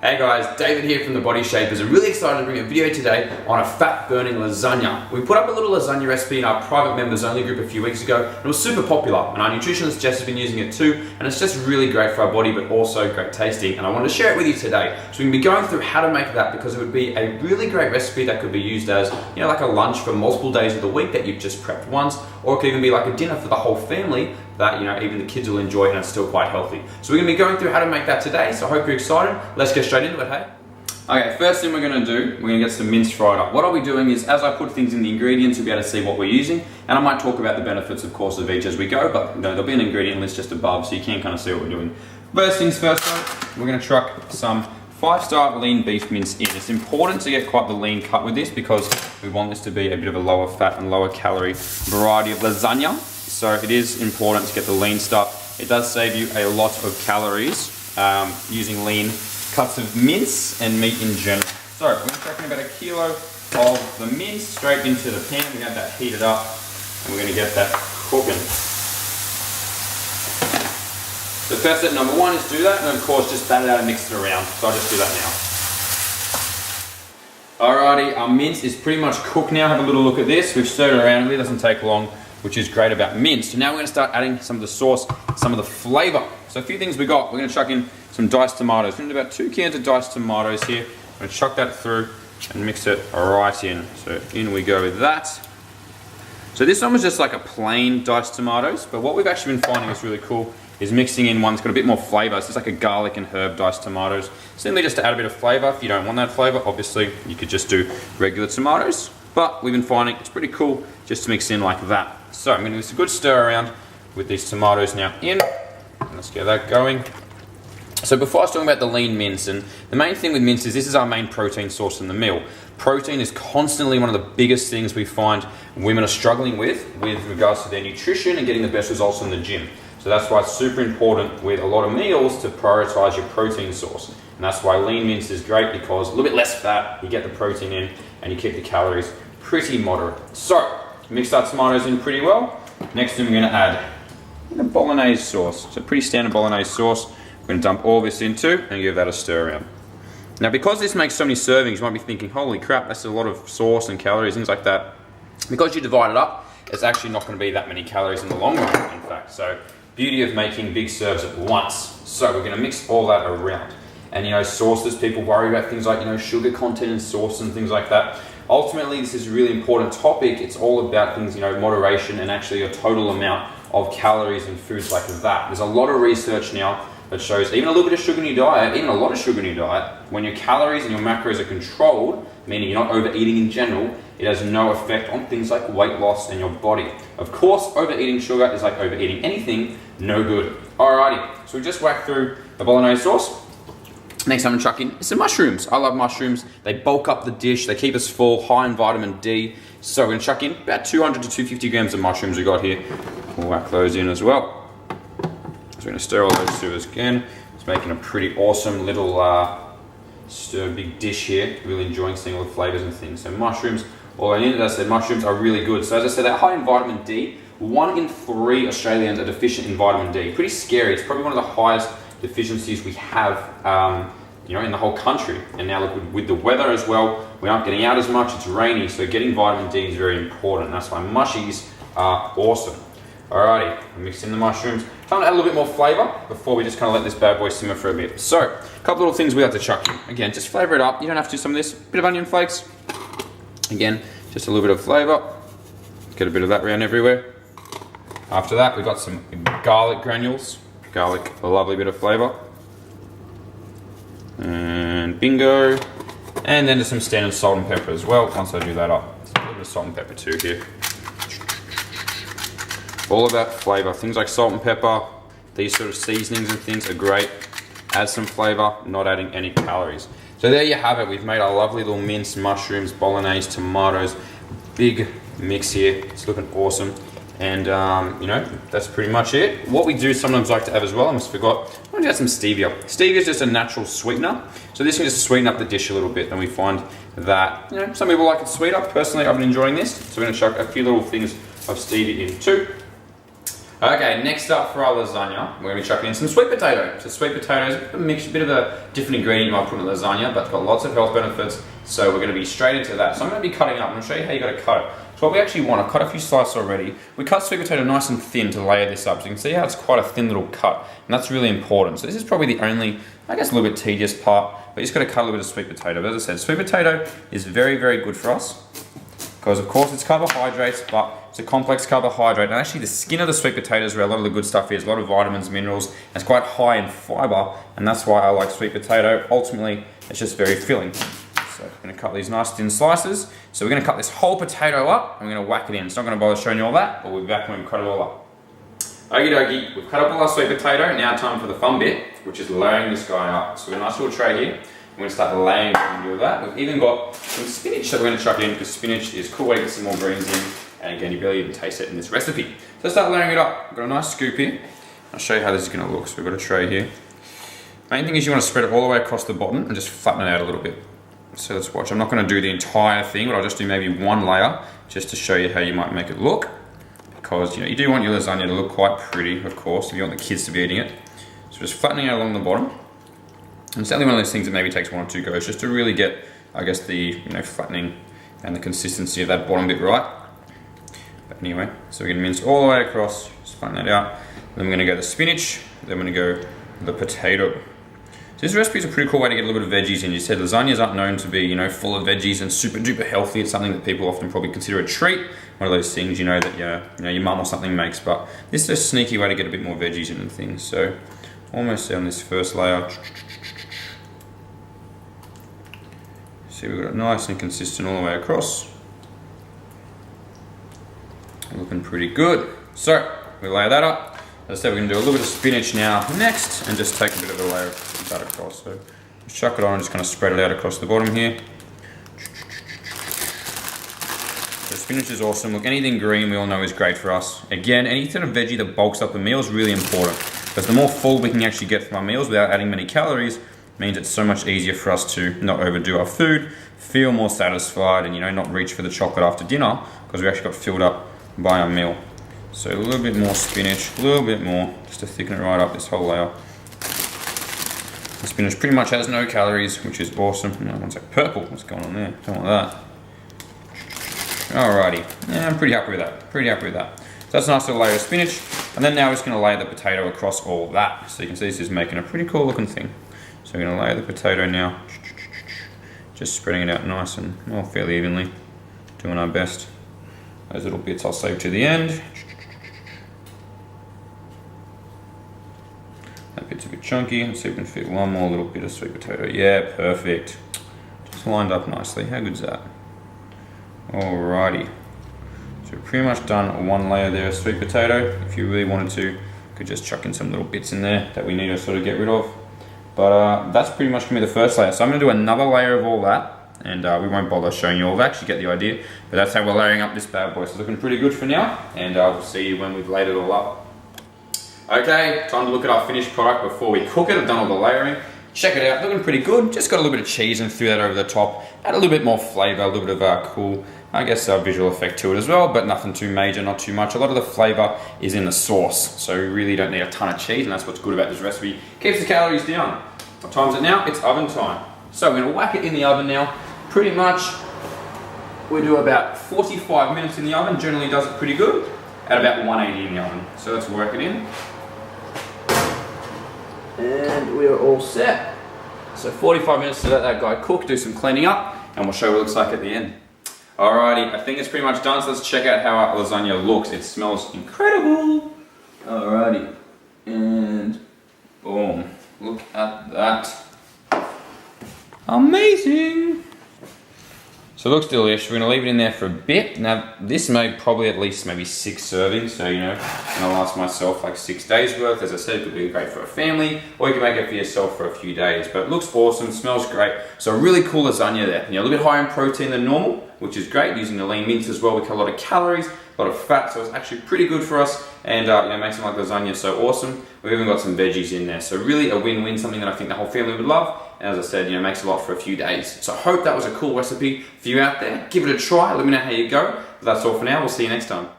Hey guys, David here from The Body Shapers. I'm really excited to bring a video today on a fat-burning lasagna. We put up a little lasagna recipe in our private members only group a few weeks ago, and it was super popular, and our nutritionist Jess has been using it too, and it's just really great for our body, but also great tasting, and I wanted to share it with you today. So we're going to be going through how to make that, because it would be a really great recipe that could be used as, you know, like a lunch for multiple days of the week that you've just prepped once, or it could even be like a dinner for the whole family that, you know, even the kids will enjoy, and it's still quite healthy. So we're going to be going through how to make that today, so I hope you're excited. Let's get straight into it, hey? Okay, first thing we're going to do, we're going to get some mince fried up. What I'll be doing is, as I put things in the ingredients, you'll be able to see what we're using, and I might talk about the benefits, of course, of each as we go, but you know, there'll be an ingredient list just above, so you can kind of see what we're doing. First things first though, we're going to truck some 5-star lean beef mince in. It's important to get quite the lean cut with this because we want this to be a bit of a lower fat and lower calorie variety of lasagna, so it is important to get the lean stuff. It does save you a lot of calories using lean cuts of mince and meat in general. So we're going to chuck in about 1 kilo of the mince straight into the pan. We have that heated up and we're going to get that cooking. So first step number 1 is do that, and of course just bat it out and mix it around. So I'll just do that now. Alrighty, our mince is pretty much cooked now. Have a little look at this. We've stirred it around. It really doesn't take long, which is great about mince. So now we're going to start adding some of the sauce, some of the flavour. So a few things we got. We're going to chuck in some diced tomatoes. We're going to do about 2 cans of diced tomatoes here. I'm going to chuck that through and mix it right in. So in we go with that. So this one was just like a plain diced tomatoes, but what we've actually been finding is really cool is mixing in one that's got a bit more flavour. So it's like a garlic and herb diced tomatoes. Simply just to add a bit of flavour. If you don't want that flavour, obviously you could just do regular tomatoes. But we've been finding it's pretty cool just to mix in like that. So I'm going to give this a good stir around with these tomatoes now in. Let's get that going. So before I was talking about the lean mince, and the main thing with mince is this is our main protein source in the meal. Protein is constantly one of the biggest things we find women are struggling with regards to their nutrition and getting the best results in the gym. So that's why it's super important with a lot of meals to prioritize your protein source. And that's why lean mince is great, because a little bit less fat, you get the protein in, and you keep the calories pretty moderate. So, mix our tomatoes in pretty well. Next thing we're going to add a bolognese sauce. So pretty standard bolognese sauce. We're going to dump all this into and give that a stir around. Now because this makes so many servings, you might be thinking, holy crap, that's a lot of sauce and calories, things like that. Because you divide it up, it's actually not going to be that many calories in the long run, in fact. So, beauty of making big serves at once. So we're going to mix all that around. And you know, sauces, people worry about things like, you know, sugar content in sauce and things like that. Ultimately, this is a really important topic. It's all about things, you know, moderation and actually a total amount of calories in foods like that. There's a lot of research now that shows even a little bit of sugar in your diet, even a lot of sugar in your diet, when your calories and your macros are controlled, meaning you're not overeating in general, it has no effect on things like weight loss and your body. Of course, overeating sugar is like overeating anything, no good. Alrighty, so we just whacked through the bolognese sauce. Next I'm going to chuck in some mushrooms. I love mushrooms. They bulk up the dish, they keep us full, high in vitamin D. So we're going to chuck in about 200 to 250 grams of mushrooms we got here. We'll whack those in as well. So we're going to stir all those through again. It's making a pretty awesome little big dish here. Really enjoying seeing all the flavours and things. So mushrooms, all I needed, as I said, mushrooms are really good. So as I said, they're high in vitamin D. 1 in 3 Australians are deficient in vitamin D. Pretty scary. It's probably one of the highest deficiencies we have you know, in the whole country. And now look, with the weather as well, we aren't getting out as much, it's rainy, so getting vitamin D is very important. That's why mushies are awesome. Alrighty, I'm mixing the mushrooms. Time to add a little bit more flavour before we just kind of let this bad boy simmer for a bit. So, a couple little things we have to chuck in. Again, just flavour it up. You don't have to do some of this. Bit of onion flakes. Again, just a little bit of flavour. Get a bit of that around everywhere. After that, we've got some garlic granules. Garlic, a lovely bit of flavour. And bingo. And then just some standard salt and pepper as well, once I do that up. So a little bit of salt and pepper too here. All about flavour. Things like salt and pepper, these sort of seasonings and things are great. Add some flavour, not adding any calories. So there you have it. We've made our lovely little mince, mushrooms, bolognese, tomatoes. Big mix here. It's looking awesome. And you know, that's pretty much it. What we do sometimes like to have as well, I almost forgot, I'm going to add some stevia. Stevia is just a natural sweetener. So this can just sweeten up the dish a little bit, and we find that, you know, some people like it sweeter. Personally, I've been enjoying this. So we're going to chuck a few little things of stevia in too. Okay, next up for our lasagna, we're going to be chucking in some sweet potato. So sweet potato is a mixture, a bit of a different ingredient you might put in a lasagna, but it's got lots of health benefits. So we're going to be straight into that. So I'm going to be cutting up. I'm going to show you how you got to cut it. So what we actually want, I've cut a few slices already. We cut sweet potato nice and thin to layer this up. So you can see how it's quite a thin little cut, and that's really important. So this is probably the only, I guess, a little bit tedious part, but you just got to cut a little bit of sweet potato. But as I said, sweet potato is very, very good for us, because of course it's carbohydrates, but it's a complex carbohydrate. And actually the skin of the sweet potato is where a lot of the good stuff is, a lot of vitamins, minerals, and it's quite high in fiber, and that's why I like sweet potato. Ultimately, it's just very filling. So I'm going to cut these nice thin slices. So we're going to cut this whole potato up, and we're going to whack it in. It's not going to bother showing you all that, but we'll be back when we cut it all up. Okie dokie, we've cut up all our sweet potato. Now time for the fun bit, which is layering this guy up. So we've got a nice little tray here. We're going to start laying and do that. We've even got some spinach that we're going to chuck in, because spinach is a cool way to get some more greens in. And again, you barely even taste it in this recipe. So let's start layering it up. I've got a nice scoop here. I'll show you how this is going to look. So we've got a tray here. Main thing is you want to spread it all the way across the bottom and just flatten it out a little bit. So let's watch. I'm not going to do the entire thing, but I'll just do maybe one layer just to show you how you might make it look. Because you do want your lasagna to look quite pretty, of course, if you want the kids to be eating it. So just flattening out along the bottom. And it's only one of those things that maybe takes 1 or 2 goes just to really get, I guess, the flattening and the consistency of that bottom bit right. But anyway, so we're going to mince all the way across, just flatten that out. Then we're going to go the spinach, then we're going to go the potato. So this recipe is a pretty cool way to get a little bit of veggies in. You said lasagnas aren't known to be, full of veggies and super duper healthy. It's something that people often probably consider a treat. One of those things, that your mum or something makes. But this is a sneaky way to get a bit more veggies into things. So almost on this first layer. See, we've got it nice and consistent all the way across. Looking pretty good. So we layer that up. As I said, we're going to do a little bit of spinach now next, and just take a bit of a layer of that across. So just chuck it on and just kind of spread it out across the bottom here. So spinach is awesome. Look, anything green we all know is great for us. Again, any sort of veggie that bulks up the meal is really important, because the more full we can actually get from our meals without adding many calories means it's so much easier for us to not overdo our food, feel more satisfied, and not reach for the chocolate after dinner, because we actually got filled up by our meal. So a little bit more spinach, a little bit more, just to thicken it right up this whole layer. The spinach pretty much has no calories, which is awesome. No, one's like purple, what's going on there? Don't want that. Alrighty, yeah, I'm pretty happy with that, So that's a nice little layer of spinach. And then now we're just gonna lay the potato across all of that. So you can see this is making a pretty cool looking thing. So we're gonna lay the potato now, just spreading it out nice and fairly evenly, doing our best. Those little bits I'll save to the end. That bit's a bit chunky. Let's see if we can fit one more little bit of sweet potato. Yeah, perfect. Just lined up nicely. How good's that? Alrighty. So we've pretty much done one layer there of sweet potato. If you really wanted to, you could just chuck in some little bits in there that we need to sort of get rid of. But that's pretty much going to be the first layer. So I'm going to do another layer of all that. And we won't bother showing you all that, actually get the idea. But that's how we're layering up this bad boy. So it's looking pretty good for now. And we'll see you when we've laid it all up. Okay, time to look at our finished product before we cook it. I've done all the layering. Check it out, looking pretty good. Just got a little bit of cheese and threw that over the top. Add a little bit more flavor, a little bit of cool, visual effect to it as well, but nothing too major, not too much. A lot of the flavor is in the sauce, so we really don't need a ton of cheese, and that's what's good about this recipe. Keeps the calories down. What time is it now? It's oven time. So we're gonna whack it in the oven now. Pretty much, we do about 45 minutes in the oven. Generally does it pretty good. At about 180 in the oven. So let's work it in. And we are all set. So 45 minutes to let that guy cook, do some cleaning up, and we'll show you what it looks like at the end. Alrighty, I think it's pretty much done, so let's check out how our lasagna looks. It smells incredible. Alrighty, and boom, look at that. Amazing. So it looks delicious. We're gonna leave it in there for a bit. Now this made probably at least maybe 6 servings, so it's gonna last myself like 6 days worth. As I said, it could be great for a family, or you can make it for yourself for a few days. But it looks awesome, smells great. So a really cool lasagna there. A little bit higher in protein than normal, which is great, using the lean mince as well. We got a lot of calories, a lot of fat, so it's actually pretty good for us, and makes them like lasagna so awesome. We've even got some veggies in there, so really a win-win, something that I think the whole family would love. And as I said, makes a lot for a few days. So I hope that was a cool recipe for you out there. Give it a try, let me know how you go. But that's all for now, we'll see you next time.